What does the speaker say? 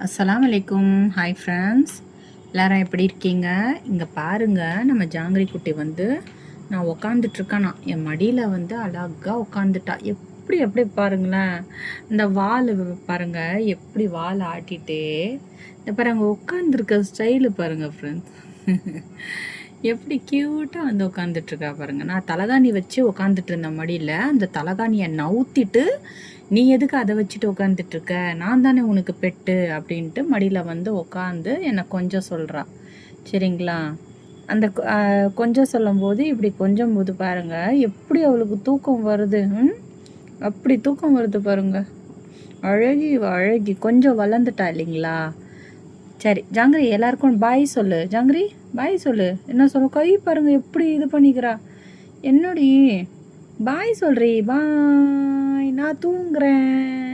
அஸ்ஸலாமு அலைக்கும். Hi friends, எல்லாரும் எப்படி இருக்கீங்க? இங்கே பாருங்க, நம்ம ஜாங்கிரி குட்டி வந்து நான் உக்காந்துட்ருக்கேனா என் மடியில் வந்து அழகாக உட்காந்துட்டா. எப்படி எப்படி பாருங்களேன், இந்த வால் பாருங்க, எப்படி வால் ஆட்டிகிட்டே இந்த பாருங்க உட்காந்துருக்க ஸ்டைலு பாருங்க ஃப்ரெண்ட்ஸ். எப்படி க்யூட்டாக வந்து உட்காந்துட்ருக்கா பாருங்க. நான் தலகாணி வச்சு உட்காந்துட்டு இருந்தேன் மடியில். அந்த தலகாணியை நவுத்திட்டு, நீ எதுக்கு அதை வச்சுட்டு உட்காந்துட்ருக்க, நான் தானே உனக்கு பெட்டு அப்படின்ட்டு மடியில் வந்து உட்காந்து என்னை கொஞ்சம் சொல்கிறா. சரிங்களா? அந்த கொஞ்சம் சொல்லும்போது இப்படி கொஞ்சம் போது பாருங்க எப்படி அவளுக்கு தூக்கம் வருது. அப்படி தூக்கம் வருது பாருங்க. அழகி அழகி கொஞ்சம் வளர்ந்துட்டா இல்லைங்களா? சரி ஜாங்கிரி, எல்லாருக்கும் பாய் சொல்லு. ஜாங்கிரி பாய் சொல்லு. என்ன சொல்ல, கை பாருங்க எப்படி இது பண்ணிக்கிறா. என்னடி பாய் சொல்றி? பாய், நான் தூங்குறேன்.